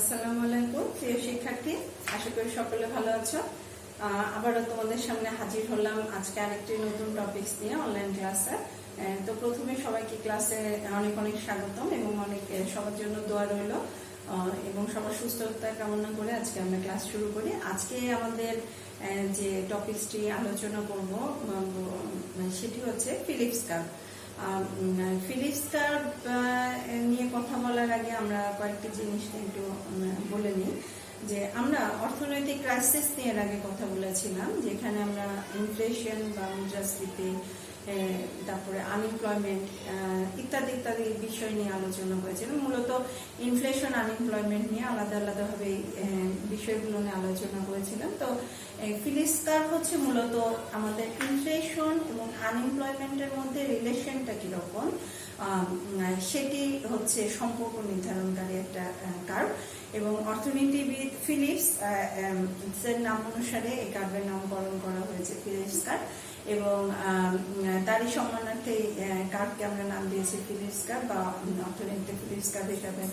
আসসালামু আলাইকুম প্রিয় শিক্ষার্থী, আশা করি সকলে ভালো আছো। আবারও তোমাদের সামনে হাজির হলাম আজকে আরেকটি নতুন টপিকস নিয়ে অনলাইন ক্লাসে। তো প্রথমে সবাইকে ক্লাসে অনেক অনেক স্বাগতম এবং অনেক সবার জন্য দোয়া রইল এবং সবার সুস্থতা কামনা করে আজকে আমরা ক্লাস শুরু করি। আজকে আমাদের যে টপিকসটি আলোচনা করব সেটি হচ্ছে ফিলিপস কার্ভ। ফিলিপস কার্ভ নিয়ে কথা বলার আগে আমরা কয়েকটি জিনিস একটু বলে নিই যে আমরা অর্থনৈতিক ক্রাইসিস নিয়ে আগে কথা বলেছিলাম, যেখানে আমরা ইনফ্লেশন বা মুদ্রাস্ফীতি, তারপরে আনএমপ্লয়মেন্ট ইত্যাদি ইত্যাদি বিষয় নিয়ে আলোচনা করেছিলাম। মূলত ইনফ্লেশন আনএমপ্লয়মেন্ট নিয়ে আলাদা আলাদাভাবে বিষয়গুলো নিয়ে আলোচনা করেছিলাম। তো ফিলিপস কার্ভ হচ্ছে মূলত আমাদের ইনফ্লেশন এবং আনএমপ্লয়মেন্টের মধ্যে রিলেশনটা কিরকম সেটি হচ্ছে সম্পর্ক নির্ধারণকারী একটা কার্ভ। এবং অর্থনীতিবিদ ফিলিপস এর নাম অনুসারে এই কার্ভের নামকরণ করা হয়েছে ফিলিপস কার্ভ এবং তারই সম্মানার্থে কার্ভকে আমরা নাম দিয়েছি ফিলিপস কার্ভ বা অর্থনীতিতে ফিলিপস কার্ভ হিসাবে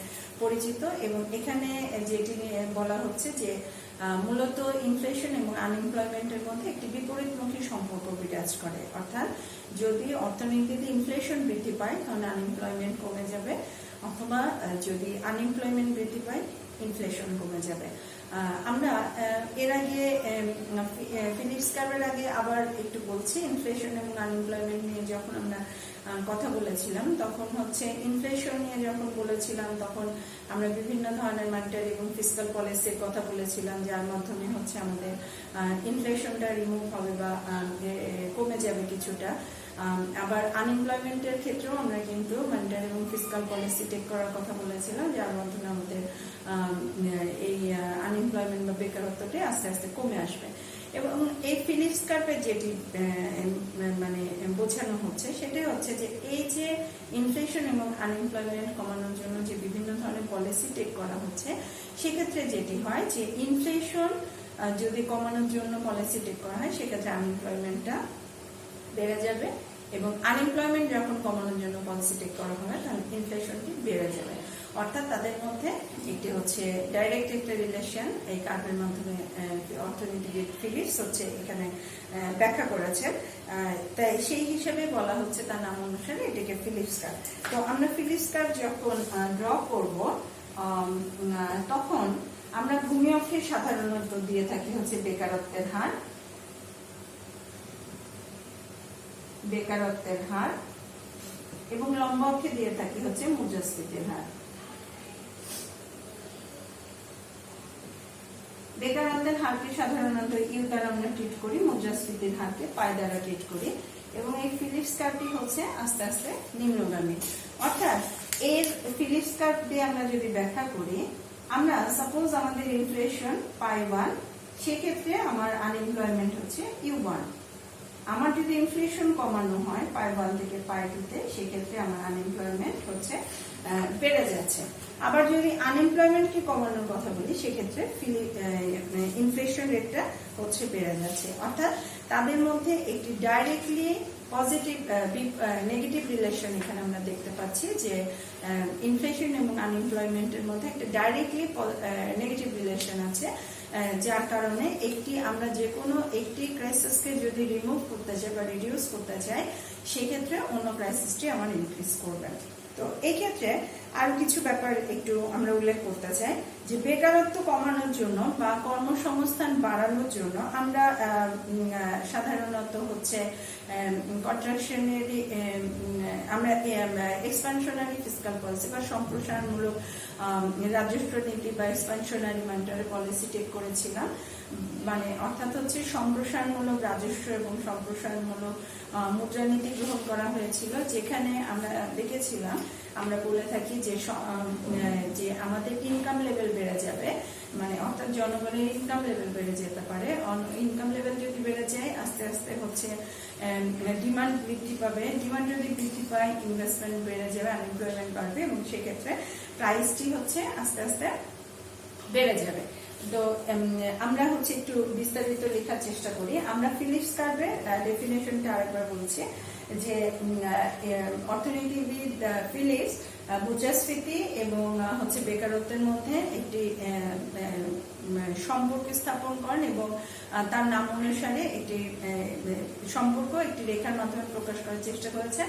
পরিচিত। এবং এখানে যেটি নিয়ে বলা হচ্ছে যে মূলত ইনফ্লেশন এবং আনএমপ্লয়মেন্টের মধ্যে একটি বিপরীতমুখী সম্পর্ক বিরাজ করে, অর্থাৎ যদি অর্থনীতিতে ইনফ্লেশন বৃদ্ধি পায় তাহলে আনএমপ্লয়মেন্ট কমে যাবে, অথবা যদি আনএমপ্লয়মেন্ট বৃদ্ধি পায় ইনফ্লেশন কমে যাবে। আমরা এর আগে ফিলিপস কার্ভের আগে আবার একটু বলছি, ইনফ্লেশন এবং আনএমপ্লয়মেন্ট নিয়ে যখন আমরা কথা বলেছিলাম তখন হচ্ছে ইনফ্লেশন নিয়ে যখন বলেছিলাম তখন আমরা বিভিন্ন ধরনের মনিটারি এবং ফিসকাল পলিসির কথা বলেছিলাম, যার মাধ্যমে হচ্ছে আমাদের ইনফ্লেশনটা রিমুভ হবে বা কমে যাবে কিছুটা। আবার আনএমপ্লয়মেন্টের ক্ষেত্রেও আমরা কিন্তু মনিটারি এবং ফিসকাল পলিসি টেক করার কথা বলেছিলাম, যার মাধ্যমে আমাদের এই আনএমপ্লয়মেন্ট বা বেকারত্বটি আস্তে আস্তে কমে আসবে। এবং এই ফিলিপস কার্ভের যেটি মানে বোঝানো হচ্ছে সেটাই হচ্ছে যে এই যে ইনফ্লেশন এবং আনএমপ্লয়মেন্ট কমানোর জন্য যে বিভিন্ন ধরনের পলিসি টেক করা হচ্ছে, সেক্ষেত্রে যেটি হয় যে ইনফ্লেশন যদি কমানোর জন্য পলিসি টেক করা হয় সেক্ষেত্রে আনএমপ্লয়মেন্টটা বেড়ে যাবে, এবং আনএমপ্লয়মেন্ট যখন কমানোর জন্য পলিসি টেক করা হবে তাহলে ইনফ্লেশনটি বেড়ে যাবে। অর্থাৎ তাদের মধ্যে একটি হচ্ছে ডাইরেক্ট একটা রিলেশন এই কার্ভের মাধ্যমে অর্থনীতিবিদ ফিলিপস হচ্ছে এখানে ব্যাখ্যা করেছেন। তাই সেই হিসেবে বলা হচ্ছে তার নাম অনুসারে এটাকে ফিলিপস কার্ভ। তো আমরা ফিলিপস কার্ভ যখন ড্র করব তখন আমরা ভূমি অক্ষে সাধারণত দিয়ে থাকি হচ্ছে বেকারত্বের হার এবং লম্ব অক্ষে দিয়ে থাকি হচ্ছে মুদ্রাস্ফীতির হার। বেকারত্বের হারকে সাধারণত ইউ দ্বারা আমরা ট্রিট করি, মুদ্রাস্ফীতির হারকে পাই দ্বারা ট্রিট করি, এবং এই ফিলিপস কার্ভটি হচ্ছে আস্তে আস্তে নিম্নগামী। অর্থাৎ এর ফিলিপস কার্ভ দিয়ে আমরা যদি ব্যাখ্যা করি, আমরা সাপোজ আমাদের ইনফ্লেশন পাই 1, সেক্ষেত্রে আমার আনএমপ্লয়মেন্ট হচ্ছে U1। আমার যদি ইনফ্লেশন কমানো হয় পাই 1 থেকে পাই 2-তে, সেক্ষেত্রে আমার আনএমপ্লয়মেন্ট হচ্ছে বেড়ে যাচ্ছে। আবার যদি আনএমপ্লয়মেন্টকে কমানোর কথা বলি সেক্ষেত্রে ইনফ্লেশন রেটটা হচ্ছে বেড়ে যাচ্ছে। অর্থাৎ তাদের মধ্যে একটি ডাইরেক্টলি পজিটিভ নেগেটিভ রিলেশন এখানে আমরা দেখতে পাচ্ছি যে ইনফ্লেশন এবং আনএমপ্লয়মেন্টের মধ্যে একটা ডাইরেক্টলি নেগেটিভ রিলেশন আছে, যার কারণে আমরা যে কোনো একটি ক্রাইসিসকে যদি রিমুভ করতে চাই বা রিডিউস করতে চাই সেক্ষেত্রে অন্য ক্রাইসিসটি আমার ইনক্রিজ করবে। তো এই ক্ষেত্রে আরো কিছু ব্যাপার একটু আমরা উল্লেখ করতে চাই যে বেকারত্ব কমানোর জন্য বা কর্মসংস্থান বাড়ানোর জন্য আমরা সাধারণত হচ্ছে কন্ট্রাকশনারি আমরা এক্সপানশনারি ফিসকাল পলিসি বা সম্প্রসারণমূলক রাজস্ব নীতি বা এক্সপানশনারি মনিটারি পলিসি টেক করেছিলাম। মানে অর্থাৎ হচ্ছে সম্প্রসারণমূলক রাজস্ব এবং সম্প্রসারণমূলক মুদ্রানীতি গ্রহণ করা হয়েছিল, যেখানে আমরা দেখেছিলাম, আমরা বলে থাকি যে আমাদের ইনকাম লেভেল বেড়ে যাবে, মানে অর্থাৎ জনগণের ইনকাম লেভেল বেড়ে যেতে পারে। ইনকাম লেভেল যদি বেড়ে যায় আস্তে আস্তে হচ্ছে ডিমান্ড বৃদ্ধি পাবে, ডিমান্ড যদি বৃদ্ধি পায় ইনভেস্টমেন্ট বেড়ে যাবে, আনএমপ্লয়মেন্ট বাড়বে এবং সেক্ষেত্রে প্রাইসটি হচ্ছে আস্তে আস্তে বেড়ে যাবে। তো আমরা হচ্ছে একটু বিস্তারিত লেখার চেষ্টা করি। আমরা ফিলিপস কার্ভের ডেফিনেশনটা আরেকবার বলছি যে অর্থনীতিবিদ ফিলিপস মুদ্রাস্ফীতি এবং হচ্ছে বেকারত্বের মধ্যে একটি সম্পর্ক স্থাপন করেন এবং তার নাম অনুসারে একটি সম্পর্ক একটি রেখার মাধ্যমে প্রকাশ করার চেষ্টা করেছে।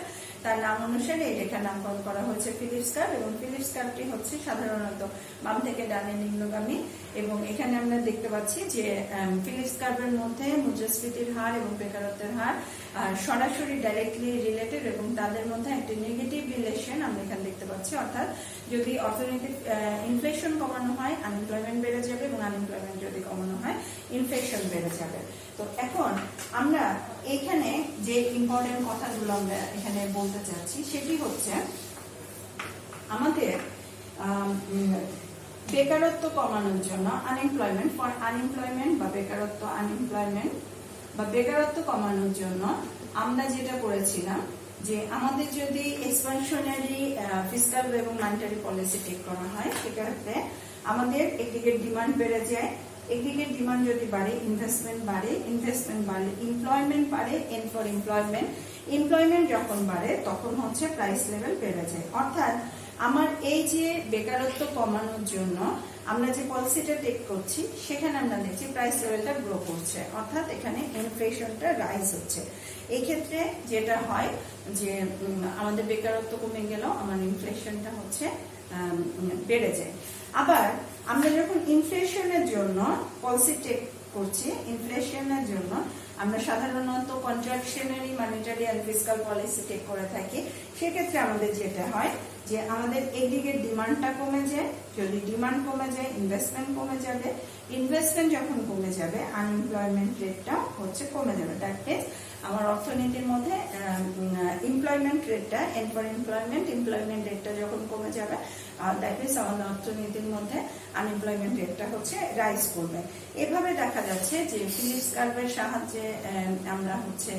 তার নাম অনুসারে এই রেখার নামকরণ করা হয়েছে ফিলিপস কার্ভ, এবং ফিলিপস কার্ভটি হচ্ছে সাধারণত বাম থেকে ডানে নিম্নগামী। এবং এখানে আমরা দেখতে পাচ্ছি যে ফিলিপস কার্ভের মধ্যে মুদ্রাস্ফীতির হার এবং বেকারত্বের হার সরাসরি ডাইরেক্টলি রিলেটেড, এবং তাদের মধ্যে একটি নেগেটিভ রিলেশন আমরা এখানে দেখতে পাচ্ছি। অর্থাৎ যদি অর্থনৈতিক ইনফ্লেশন কমানো হয় আনএমপ্লয়মেন্ট বেড়ে যাবে, এবং আনএমপ্লয়মেন্ট যদি কমানো হয় ইনফ্লেশন বেড়ে যাবে। তো এখন আমরা এখানে যে ইম্পর্টেন্ট কথাগুলো আমরা এখানে বলতে চাচ্ছি সেটি হচ্ছে আমাদের বেকারত্ব কমানোর জন্য আনএমপ্লয়মেন্ট বা বেকারত্ব কমানোর জন্য আমরা যেটা করেছিলাম যে আমাদের যদি এক্সপানশনারি ফিসকাল এবং মনিটারি পলিসি টেক করা হয়, সেক্ষেত্রে আমাদের একদিকে ডিমান্ড বেড়ে যায়, একদিকে ডিমান্ড যদি বাড়ে ইনভেস্টমেন্ট বাড়ে এমপ্লয়মেন্ট বাড়ে, এন্ড ফর এমপ্লয়মেন্ট যখন বাড়ে তখন হচ্ছে প্রাইস লেভেল বেড়ে যায়। অর্থাৎ আমার এই যে বেকারত্ব কমানোর জন্য আমরা যে পলিসিটা টেক করছি সেখানে আমরা দেখছি প্রাইস লেভেলটা গ্রো করছে, অর্থাৎ এখানে ইনফ্লেশনটা রাইজ হচ্ছে। এই ক্ষেত্রে যেটা হয় যে আমাদের বেকারত্ব কমে গেল, আমার ইনফ্লেশনটা হচ্ছে বেড়ে যায়। আবার আমরা যখন ইনফ্লেশনের জন্য পলিসি টেক করছি, ইনফ্লেশনের জন্য আমরা সাধারণত contractionary monetary and fiscal policy take করে থাকি। সেক্ষেত্রে আমাদের যেটা হয় যে আমাদের একদিকে ডিমান্ডটা কমে যায়, যদি ডিমান্ড কমে যায় ইনভেস্টমেন্ট কমে যাবে, ইনভেস্টমেন্ট যখন কমে যাবে আনএমপ্লয়মেন্ট রেটটা হচ্ছে কমে যাবে। দ্যাট মিনস আমার অর্থনীতির মধ্যে এমপ্লয়মেন্ট রেটটা এন্ড ফর এমপ্লয়মেন্ট রেটটা যখন কমে যাবে, দ্যাট মিনস আমাদের অর্থনীতির মধ্যে আনএমপ্লয়মেন্ট রেটটা হচ্ছে রাইজ করবে। এভাবে দেখা যাচ্ছে যে ফিলিপস কার্ভের সাহায্যে আমরা হচ্ছে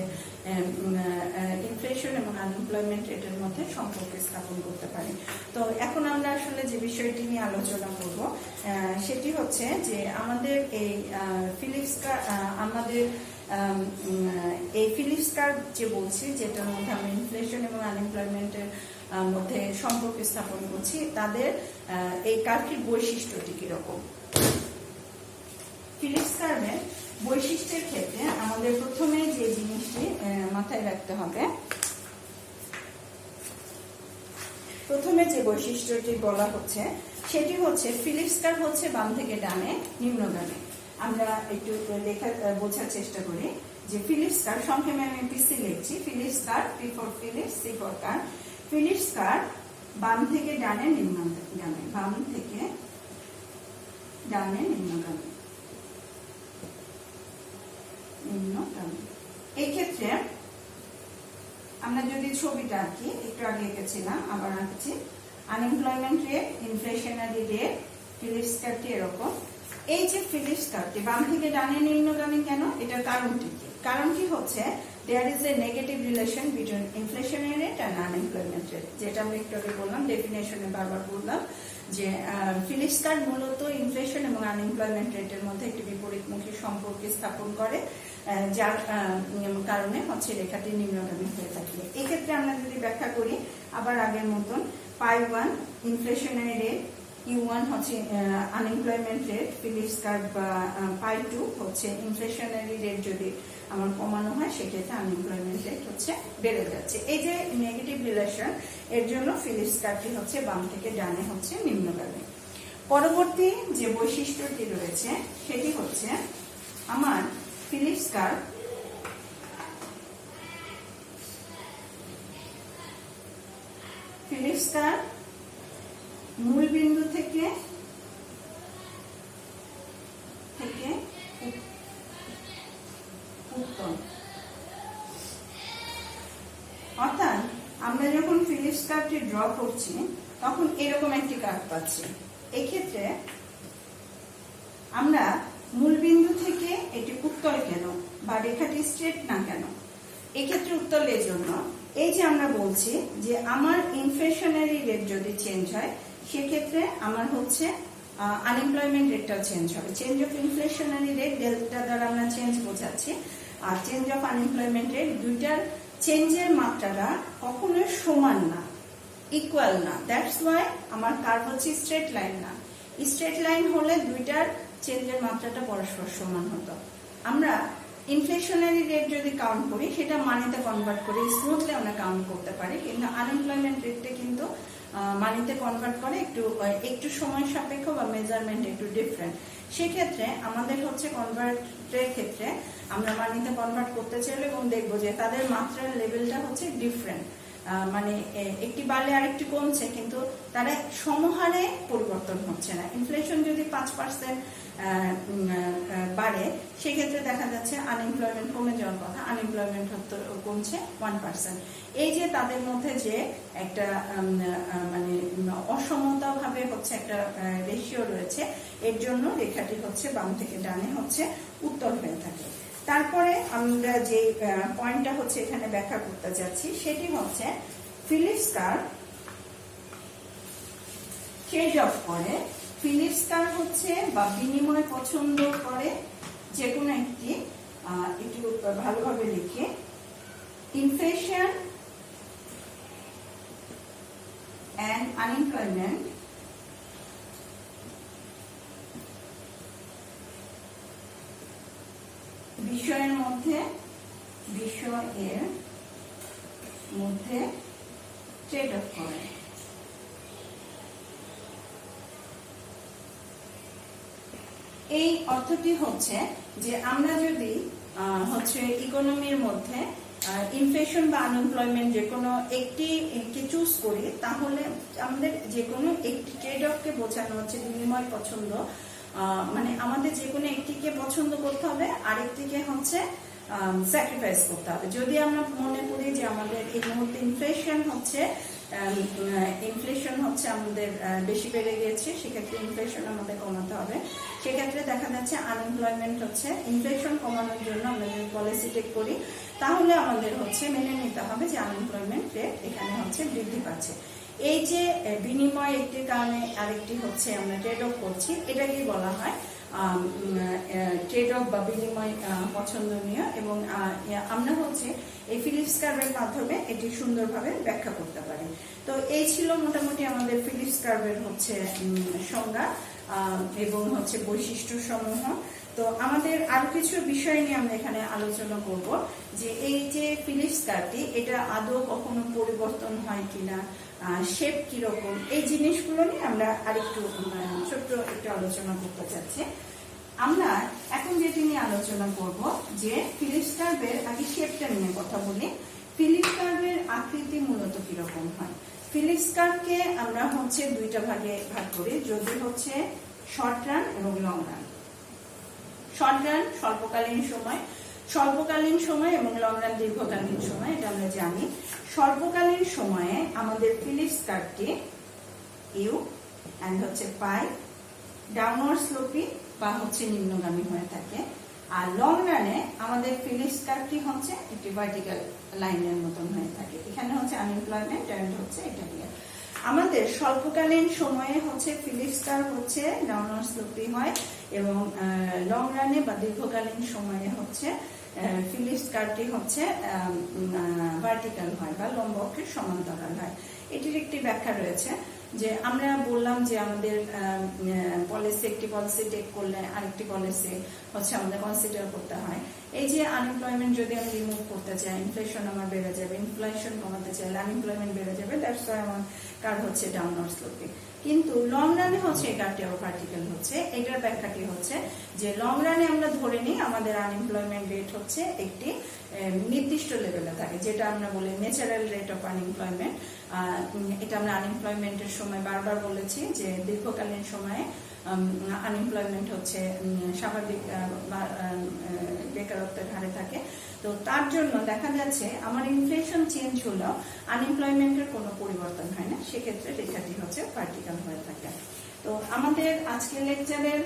ইনফ্লেশন এবং আনএমপ্লয়মেন্ট রেটের মধ্যে সম্পর্ক স্থাপন করতে পারি। তো এখন আমরা আসলে যে বিষয়টি নিয়ে আলোচনা করব সেটি হচ্ছে যে আমাদের এই ফিলিপস কার্ভ যে বলছি, যেটার মধ্যে আমরা ইনফ্লেশন এবং আনএমপ্লয়মেন্টের মধ্যে সম্পর্ক স্থাপন করছি, তাদের এই কার্ভটির বৈশিষ্ট্যটি কিরকম। ফিলিপস কার্ভের বৈশিষ্ট্যের ক্ষেত্রে আমাদের প্রথমে যে জিনিসটি মাথায় রাখতে হবে, প্রথমে যে বৈশিষ্ট্যটি বলা হচ্ছে সেটি হচ্ছে ফিলিপস কার্ভ হচ্ছে বাম থেকে ডানে নিম্নগামী। আমরা একটু বোঝার চেষ্টা করি যে ফিলিপস কার্ভ, সংক্ষেপে আমি পিসি লিখছি, Phillips curve, P for Phillips, C for curve. Phillips curve বাম থেকে ডানে নিম্নগামী, বাম থেকে ডানে নিম্নগামী। এই ক্ষেত্রে আমরা যদি ছবিটা আঁকি, একটু আগে এঁকেছিলাম আবার আঁকছি, unemployment rate, inflationary rate, Phillips কার্ভটি এরকম। এই যে ফিলিপস কার্ভটি বাম থেকে ডানে নিম্নগামী কেন, এটার কারণটি কি? কারণটি হচ্ছে there is a negative relation between inflationary rate and unemployment rate, যেটা আমি একটু আগে বললাম, ডেফিনেশনে বারবার বললাম যে ফিলিপস কার্ভ মূলত ইনফ্লেশন এবং আনএমপ্লয়মেন্ট রেটের মধ্যে একটি বিপরীতমুখী সম্পর্ক স্থাপন করে, যার কারণে হচ্ছে রেখাটি নিম্নগামী হয়ে থাকে। এক্ষেত্রে আমরা যদি ব্যাখ্যা করি আবার আগের মতন, পাই 1 ইনফ্লেশনারি রেট, U1 হচ্ছে আনএমপ্লয়মেন্ট রেট, ফিলিপস কার্ভ পাই 2 হচ্ছে ইনফ্লেশনারি রেট যদি আমার কমানো হয় সেক্ষেত্রে আনএমপ্লয়মেন্ট রেট হচ্ছে বেড়ে যাচ্ছে। এই যে নেগেটিভ রিলেশন, এর জন্য ফিলিপস কার্ভটি হচ্ছে বাম থেকে ডানে হচ্ছে নিম্নগামী। পরবর্তী যে বৈশিষ্ট্যটি রয়েছে সেটি হচ্ছে আমার ফিলিপস কার্ভ মূল বিন্দু থেকে উত্তম, অর্থাৎ আমরা যখন ফিলিপস কার্ভটি ড্র করছি তখন এরকম একটি কার্ভ পাচ্ছি। এক্ষেত্রে আমরা মূল বিন্দু থেকে এটি উত্তল কেন বা রেখাটি স্ট্রেট না কেন, এক্ষেত্রে উত্তল এর জন্য এই যে আমরা বলছি যে আমার ইনফ্লেশনারি রেট যদি চেঞ্জ হয় সেক্ষেত্রে আমার হচ্ছে আনএমপ্লয়মেন্ট রেটটাও চেঞ্জ হবে। Change of inflationary rate delta দ্বারা আমরা চেঞ্জ বোঝাচ্ছি, আর চেঞ্জ অফ আনএমপ্লয়মেন্ট রেট, দুইটার চেঞ্জের মাত্রাটা কখনোই সমান না। ইকুয়াল না, দ্যাটস ওয়াই আমার কার্ভ হচ্ছে স্ট্রেট লাইন না। স্ট্রেট লাইন হলে দুইটার চেঞ্জের মাত্রাটা পরস্পর সমান হতো। আমরা ইনফ্লেশনারি রেট যদি কাউন্ট করি সেটা মানিতে কনভার্ট করে স্মুথলি আমরা কাউন্ট করতে পারি, কিন্তু আনএমপ্লয়মেন্ট রেটটা কিন্তু মানিতে কনভার্ট করে একটু সময় সাপেক্ষ বা মেজারমেন্ট একটু ডিফারেন্ট। সেক্ষেত্রে আমাদের হচ্ছে কনভার্টের ক্ষেত্রে আমরা মানিতে কনভার্ট করতে চাইলে এবং দেখবো যে তাদের মাত্রার লেভেলটা হচ্ছে ডিফারেন্ট, মানে একটি বাড়লে আরেকটি কমছে কিন্তু তারা সমহারে পরিবর্তন হচ্ছে না। ইনফ্লেশন যদি 5% বাড়ে সেক্ষেত্রে দেখা যাচ্ছে আনএমপ্লয়মেন্ট কমে যাওয়ার কথা, আনএমপ্লয়মেন্ট কমছে 1%। এই যে তাদের মধ্যে যে একটা মানে অসমতা ভাবে হচ্ছে একটা রেশিও রয়েছে, এর জন্য রেখাটি হচ্ছে বাম থেকে ডানে হচ্ছে উত্তর হয়ে থাকে। তারপরে আমরা যে পয়েন্টটা হচ্ছে এখানে ব্যাখ্যা করতে যাচ্ছি সেটি হচ্ছে ফিলিপস কার্ভ ট্রেড অফ করে। ফিলিপস কার্ভ হচ্ছে বা বিনিময় পছন্দ করে যে কোনো একটি, একটু ভালোভাবে লিখে, ইনফ্লেশন and unemployment বিষয়ের মধ্যে ট্রেড অফ করে। এই অর্থটি হচ্ছে যে আমরা যদি হচ্ছে ইকোনমির মধ্যে ইনফ্লেশন বা আনএমপ্লয়মেন্ট যে কোনো একটি চুজ করি, তাহলে আমাদের যে কোনো একটি ট্রেড অফকে বোঝানো হচ্ছে বিনিময় পছন্দ, মানে আমাদের যে কোনো একটিকে পছন্দ করতে হবে, আরেকটিকে হচ্ছে স্যাক্রিফাইস করতে হবে। যদি আমরা মনে করি যে আমাদের এই মুহূর্তে ইনফ্লেশন হচ্ছে আমাদের বেশি বেড়ে গিয়েছে, সেক্ষেত্রে ইনফ্লেশন আমাদের কমাতে হবে। সেক্ষেত্রে দেখা যাচ্ছে আনএমপ্লয়মেন্ট হচ্ছে ইনফ্লেশন কমানোর জন্য আমরা যদি পলিসি টেক করি, তাহলে আমাদের হচ্ছে মেনে নিতে হবে যে আনএমপ্লয়মেন্ট রেট এখানে হচ্ছে বৃদ্ধি পাচ্ছে। এই যে বিনিময় একটির কারণে আরেকটি হচ্ছে আমরা ট্রেড অফ করছি, এটাকেই বলা হয় ট্রেড অফ বা বিনিময় পছন্দনীয়, এবং আমরা হচ্ছে এই ফিলিপস কার্ভের মাধ্যমে এটি সুন্দরভাবে ব্যাখ্যা করতে পারি। তো এই ছিল মোটামুটি আমাদের ফিলিপস কার্ভের হচ্ছে সংজ্ঞা এবং হচ্ছে বৈশিষ্ট্য সমূহ। তো আমাদের আরো কিছু বিষয় নিয়ে আমরা এখানে আলোচনা করব, যে এই যে ফিলিপস কার্ভটি এটা আদৌ কখনো পরিবর্তন হয় কিনা, শেপ কিরকম, এই জিনিসগুলো নিয়ে আমরা আরেকটু ছোট্ট একটু আলোচনা করতে চাচ্ছি। আমরা এখন যেটি নিয়ে আলোচনা করব যে ফিলিপস কার্ভের আগে শেপটা নিয়ে কথা বলি। ফিলিপস কার্ভের আকৃতি মূলত কিরকম হয়? ফিলিপস কার্ভকে আমরা হচ্ছে দুইটা ভাগে ভাগ করি, যদি হচ্ছে শর্ট রান এবং লং রান। শর্ট রান স্বল্পকালীন সময় এবং লং রান দীর্ঘকালীন সময়, এটা আমরা জানি। স্বল্পকালীন সময়ে আমাদের ফিলিপস কার্ভটি ইউ এন্ড হচ্ছে পাই ডাউনওয়ার্ড স্লোপি বা হচ্ছে নিম্নগামী হয়ে থাকে, আর লং রানে আমাদের ফিলিপস কার্ভটি হচ্ছে একটি ভার্টিক্যাল লাইনের মতন হয়ে থাকে। এখানে হচ্ছে আনএমপ্লয়মেন্ট এন্ড হচ্ছে এটা দিয়ে। আমাদের স্বল্পকালীন সময়ে হচ্ছে ফিলিপস কার্ভ হচ্ছে ডাউনওয়ার্ড স্লোপি হয়, এবং লং রানে বা দীর্ঘকালীন সময়ে হচ্ছে ফিলিপস কার্ভটি হচ্ছে ভার্টিক্যাল হয় বা লম্ব অক্ষের সমান্তরাল হয়। এটির একটি ব্যাখ্যা রয়েছে, যে আমরা বললাম যে আমাদের একটি পলিসি টেক করলে আরেকটি পলিসি হচ্ছে আমাদের কনসিডার করতে হয়। এই যে আনএমপ্লয়মেন্ট যদি আমি রিমুভ করতে চাই, ইনফ্লেশন আমার বেড়ে যাবে, ইনফ্লেশন কমাতে চাইলে আনএমপ্লয়মেন্ট বেড়ে যাবে, দ্যাটস ওয়াই আমার কার্ভ হচ্ছে ডাউনওয়ার্ড স্লোপি। কিন্তু লং রানে হচ্ছে এই কার্ভটি আবার ভার্টিক্যাল হচ্ছে। এটার ব্যাখ্যাটি হচ্ছে যে লং রানে আমরা ধরে নিই আমাদের আনএমপ্লয়মেন্ট রেট হচ্ছে একটি নির্দিষ্ট লেভেলে থাকে, যেটা আমরা বলি ন্যাচারাল রেট অফ আনএমপ্লয়মেন্ট। এটা আমরা আনএমপ্লয়মেন্টের সময় বারবার বলেছি যে দীর্ঘকালীন সময়ে আনএমপ্লয়মেন্ট হচ্ছে স্বাভাবিক বেকারত্বের হারে থাকে। তো তার জন্য দেখা যাচ্ছে আমার ইনফ্লেশন চেঞ্জ হলেও আনএমপ্লয়মেন্টের কোনো পরিবর্তন হয় না, সেক্ষেত্রে রেখাটি হচ্ছে ভার্টিক্যাল হয়ে থাকে। তো আমাদের আজকের লেকচারের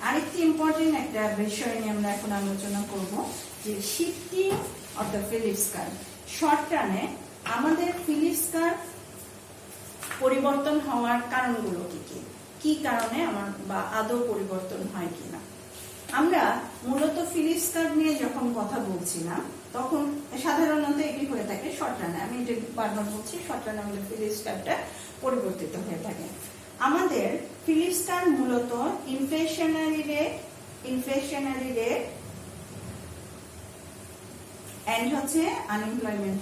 আরেকটি ইম্পর্টেন্ট একটা বিষয় নিয়ে আমরা এখন আলোচনা করব, যে shifting of the Phillips curve. Short রানে আমাদের ফিলিপস কার্ভ পরিবর্তন হওয়ার কারণগুলো কি কি কারণে আমার বা আদৌ পরিবর্তন হয় কিনা। আমরা মূলত ফিলিপস কার্ভ নিয়ে যখন কথা বলছিলাম তখন সাধারণত এটি হয়ে থাকে শর্ট রানে, আমি এটা বারবার বলছি, শর্ট রানে আমাদের ফিলিপস কার্ভটা পরিবর্তিত হয়ে থাকে। আমাদের ফিলিপস কার্ভ মূলত ইনফ্লেশনারি রেট এন্ড হচ্ছে আনএমপ্লয়মেন্ট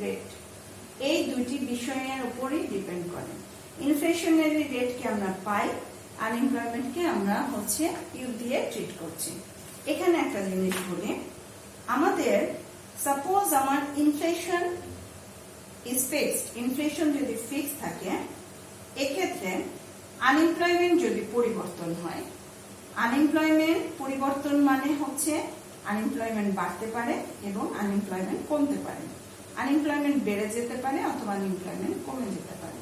রেট, এই দুটি বিষয়ের উপরই ডিপেন্ড করে। ইনফ্লেশনারি রেটকে আমরা পাই, আনএমপ্লয়মেন্টকে আমরা হচ্ছে ইউ দিয়ে ট্রিট করছি। এখানে একটা জিনিস বলি, আমাদের সাপোজ আমার ইনফ্লেশন ইজ ফিক্সড, ইনফ্লেশন যদি ফিক্স থাকে, এক্ষেত্রে আনএমপ্লয়মেন্ট যদি পরিবর্তন হয়, আনএমপ্লয়মেন্ট পরিবর্তন মানে হচ্ছে আনএমপ্লয়মেন্ট বাড়তে পারে এবং আনএমপ্লয়মেন্ট কমতে পারে, আনএমপ্লয়মেন্ট বেড়ে যেতে পারে অথবা আনএমপ্লয়মেন্ট কমে যেতে পারে।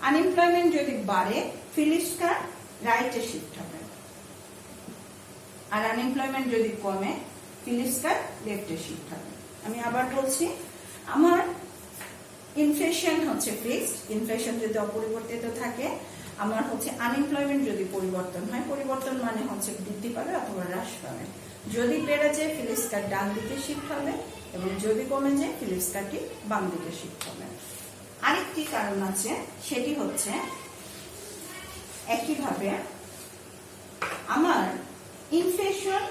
আনএমপ্লয়মেন্ট যদি বাড়ে ফিলিপস কার্ভ রাইটে শিফট হবে, আর আনএমপ্লয়মেন্ট যদি কমে ফিলিপস কার্ভ লেফটে শিফট হবে। আমি আবার বলছি, আমার ইনফ্লেশন হচ্ছে ফিক্সড, ইনফ্লেশন যদি অপরিবর্তিত থাকে, আমার হচ্ছে আনএমপ্লয়মেন্ট যদি পরিবর্তন হয়, পরিবর্তন মানে হচ্ছে বৃদ্ধি পাবে অথবা হ্রাস পাবে। যদি বেড়ে যায় ফিলিপস কার্ভ ডান দিকে শিফট হবে এবং যদি কমে যায় ফিলিপস কার্ভটি বাম দিকে শিফট হবে। আরেকটি কারণ আছে, সেটি হচ্ছে একইভাবে আমার ইনফ্লেশন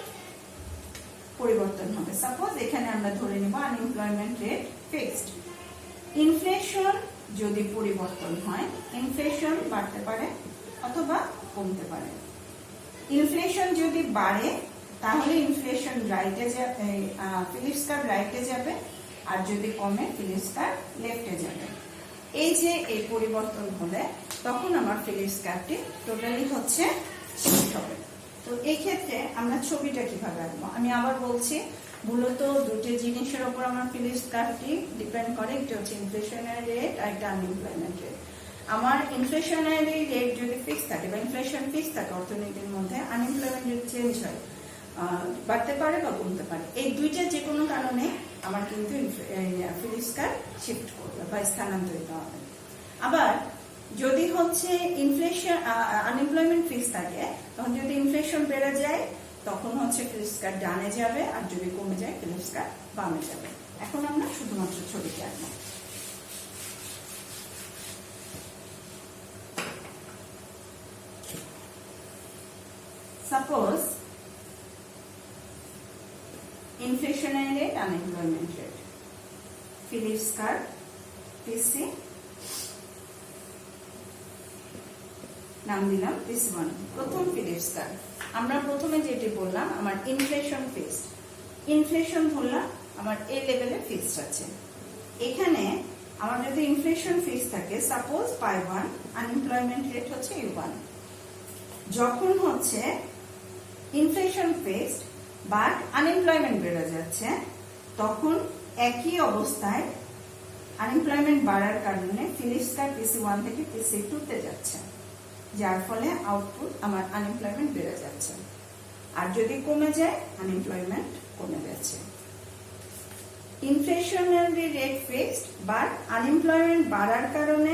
পরিবর্তন হবে। সাপোজ এখানে আমরা ধরে নিব আনএমপ্লয়মেন্ট রেট ফিক্সড, ইনফ্লেশন যদি পরিবর্তন হয়, ইনফ্লেশন বাড়তে পারে অথবা কমতে পারে। ইনফ্লেশন যদি বাড়ে তাহলে ইনফ্লেশন রাইটে যাবে, ফিলিপস কার্ভ রাইটে যাবে, আর যদি কমে ফিলিপস কার্ভ লেফটে যাবে। এই যে এই পরিবর্তন হলে তখন আমার ফিলিপস কার্ভটি টোটালি হচ্ছে শিফট হবে। তো এই ক্ষেত্রে আমরা ছবিটা কিভাবে আঁকবো, আমি আবার বলছি, মূলত দুটি জিনিসের উপর আমার ফিলিপস কার্ভটি ডিপেন্ড করে, একটা হচ্ছে ইনফ্লেশনারি রেট আর একটা আনএমপ্লয়মেন্ট রেট। আমার ইনফ্লেশনারি রেট যদি ফিক্স থাকে বা ইনফ্লেশন ফিক্স থাকে অর্থনীতির মধ্যে, আনএমপ্লয়মেন্ট যদি চেঞ্জ হয়, বাড়তে পারে বা কমতে পারে, এই দুইটা যে কোনো কারণে আমার কিন্তু ফিলিপস কার্ভ শিফট করবে বা স্থানান্তরিত হবে। আবার যদি হচ্ছে ইনফ্লেশন আনএমপ্লয়মেন্ট ফিক্স থাকে, তখন যদি ইনফ্লেশন বেড়ে যায় তখন হচ্ছে ফিলিপস কার্ভ ডানে যাবে, আর যদি কমে যায় ফিলিপস কার্ভ বামে যাবে। এখন আমরা শুধুমাত্র ছবিটি আঁকবো। Suppose inflationary rate, unemployment rate, Phillips curve PC, নাম দিলাম পিসি1। প্রথম ফিলিপস কার্ভ, আমরা প্রথমে যেটি বললাম আমার ইনফ্লেশন ফিক্সড, ইনফ্লেশন ধরলাম আমার এই লেভেলে ফিক্সড আছে। এখানে আমার যদি ইনফ্লেশন ফিক্স থাকে, সাপোজ পাই1, আনএমপ্লয়মেন্ট রেট হচ্ছে ইউ1। যখন হচ্ছে ইনফ্লেশন ফিক্সড বাট আনএমপ্লয়মেন্ট বেড়ে যাচ্ছে, তখন একই অবস্থায় আনএমপ্লয়মেন্ট বাড়ার কারণে ফিলিপস কার্ভ পিসি1 থেকে পিসি2 তে যাচ্ছে, যার ফলে আউটপুট আমার আনএমপ্লয়মেন্ট বেড়ে যাচ্ছে। আর যদি কমে যায় আনএমপ্লয়মেন্ট কমে যাচ্ছে। Inflationary rate fixed but unemployment বাড়ার কারণে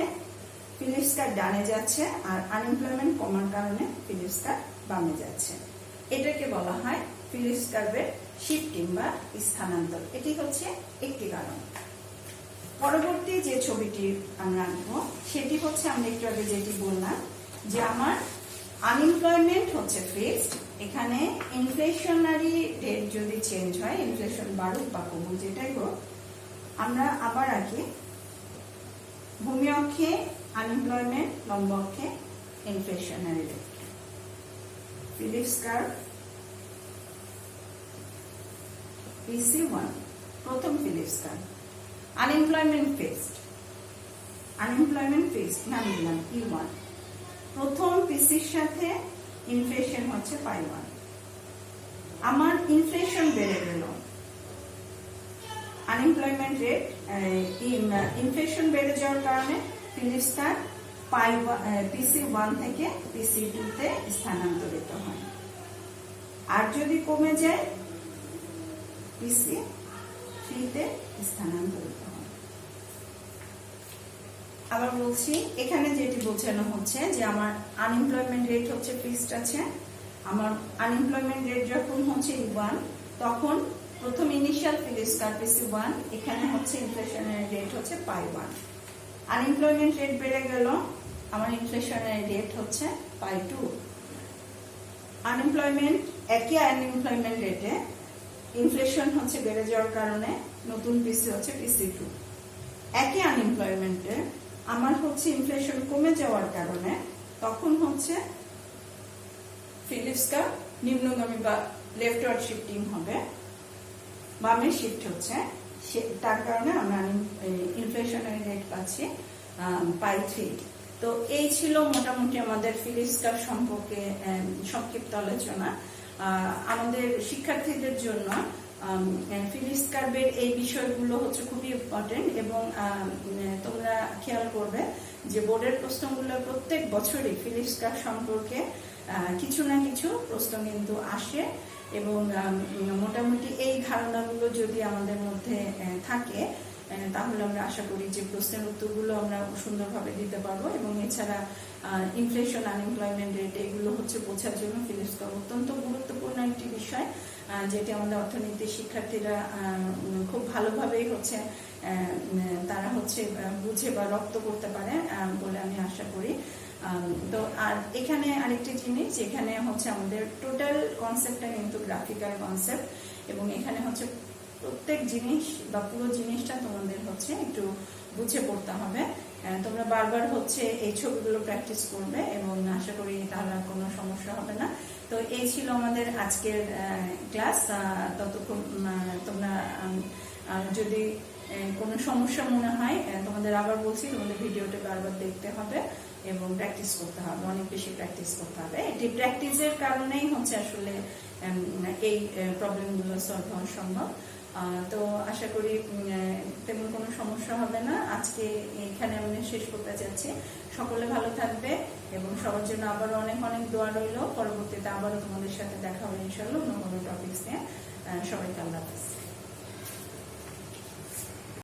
ফিলিপস কার্ভ ডানে যাচ্ছে, আর আনএমপ্লয়মেন্ট কমার কারণে ফিলিপস কার্ভ বামে যাচ্ছে। এটাকে বলা হয় ফিলিপস কার্ভের শিফটিং বা স্থানান্তর। এটি হচ্ছে একটি কারণ। পরবর্তী যে ছবিটি আমরা আঁকবো সেটি হচ্ছে, আমরা একটু আগে যেটি বললাম যে আমার আনএমপ্লয়মেন্ট হচ্ছে ফিক্সড, এখানে ইনফ্লেশনারি রেট যদি চেঞ্জ হয়, ইনফ্লেশন বাড়ুক বা কমুক যেটাই হোক, আমরা আবার আঁকি ভূমি অক্ষে আনএমপ্লয়মেন্ট, লম্ব অক্ষে inflationary rate. Phillips curve PC, প্রথম Phillips curve, unemployment fixed, unemployment fixed নাম দিলাম ইউ1। প্রথম পিসির সাথে ইনফ্লেশন হচ্ছে পাই1, আমার ইনফ্লেশন বেড়ে গেল, আনএমপ্লয়মেন্ট রেট ইনফ্লেশন বেড়ে যাওয়ার কারণে ফিলিপস কার্ভ পিসি1 থেকে পিসি2 তে স্থানান্তরিত হয়। আর যদি কমে যায় পিসি3 তে স্থানান্তরিত হয়। আবার বলছি, এখানে যেটি বোঝানো হচ্ছে যে আমার আনএমপ্লয়মেন্ট রেট হচ্ছে ফিক্সড আছে। আমার আনএমপ্লয়মেন্ট রেট যখন হচ্ছে 1, তখন প্রথম ইনিশিয়াল ফিলিপস কার্ভ পিসি 1, এখানে হচ্ছে ইনফ্লেশনের রেট হচ্ছে পাই 1। আনএমপ্লয়মেন্ট রেট বেড়ে গেল, আমার ইনফ্লেশনের রেট হচ্ছে পাই 2। আনএমপ্লয়মেন্ট, একই আনএমপ্লয়মেন্ট রেটে ইনফ্লেশন হচ্ছে বেড়ে যাওয়ার কারণে নতুন পিসি হচ্ছে পিসি 2। একই আনএমপ্লয়মেন্টে আমার হচ্ছে ইনফ্লেশন কমে যাওয়ার কারণে তখন হচ্ছে ফিলিপস কার্ভ নিম্নগামী বা লেফটওয়ার্ড শিফটিং হবে, বামে শিফট হচ্ছে। তার কারণে আমরা ইনফ্লেশনের রেট পাচ্ছি পাই 3। তো এই ছিল মোটামুটি আমাদের ফিলিপস কার্ভ সম্পর্কে সংক্ষিপ্ত আলোচনা। আমাদের শিক্ষার্থীদের জন্য ফিলিপস কার্ভের এই বিষয়গুলো হচ্ছে খুবই ইম্পর্টেন্ট, এবং তোমরা খেয়াল করবে যে বোর্ডের প্রশ্নগুলো প্রত্যেক বছরই ফিলিপস কার্ভ সম্পর্কে কিছু না কিছু প্রশ্ন কিন্তু আসে, এবং মোটামুটি এই ধারণাগুলো যদি আমাদের মধ্যে থাকে তাহলে আমরা আশা করি যে প্রশ্নের উত্তরগুলো আমরা সুন্দরভাবে দিতে পারবো। এবং এছাড়া ইনফ্লেশন, আনএমপ্লয়মেন্ট রেট এগুলো হচ্ছে বোঝার জন্য ফিলিপস কার্ভ অত্যন্ত গুরুত্বপূর্ণ একটি বিষয়, যেটি আমাদের অর্থনীতির শিক্ষার্থীরা খুব ভালোভাবেই হচ্ছে তারা হচ্ছে বুঝে বা রপ্ত করতে পারে বলে আমি আশা করি। তো আর এখানে আরেকটি জিনিস, এখানে হচ্ছে আমাদের টোটাল কনসেপ্টটা কিন্তু গ্রাফিক্যাল কনসেপ্ট, এবং এখানে হচ্ছে প্রত্যেক জিনিস বা পুরো জিনিসটা তোমাদের হচ্ছে একটু বুঝে পড়তে হবে। তোমরা বারবার হচ্ছে এই ছবিগুলো প্র্যাকটিস করবে, এবং আশা করি তাহলে কোনো সমস্যা হবে না। তো এই ছিল আমাদের আজকের ক্লাস। ততক্ষণ তোমরা যদি কোনো সমস্যা মনে হয়, তোমাদের আবার বলছি, তোমাদের ভিডিওটা বারবার দেখতে হবে এবং প্র্যাকটিস করতে হবে, অনেক বেশি প্র্যাকটিস করতে হবে। এটি প্র্যাকটিসের কারণেই হচ্ছে আসলে এই প্রবলেমগুলো সলভ হওয়া সম্ভব। তো আশা করি তেমন কোনো সমস্যা হবে না। আজকে এখানে আমি শেষ করতে চাচ্ছি। সকলে ভালো থাকবে, এবং সবার জন্য আবারও অনেক অনেক দোয়া রইল। পরবর্তীতে আবারও তোমাদের সাথে দেখা হবে ইনশাআল্লাহ অন্য কোনো টপিকস নিয়ে। সবাইকে আল্লাহ হাফেজ।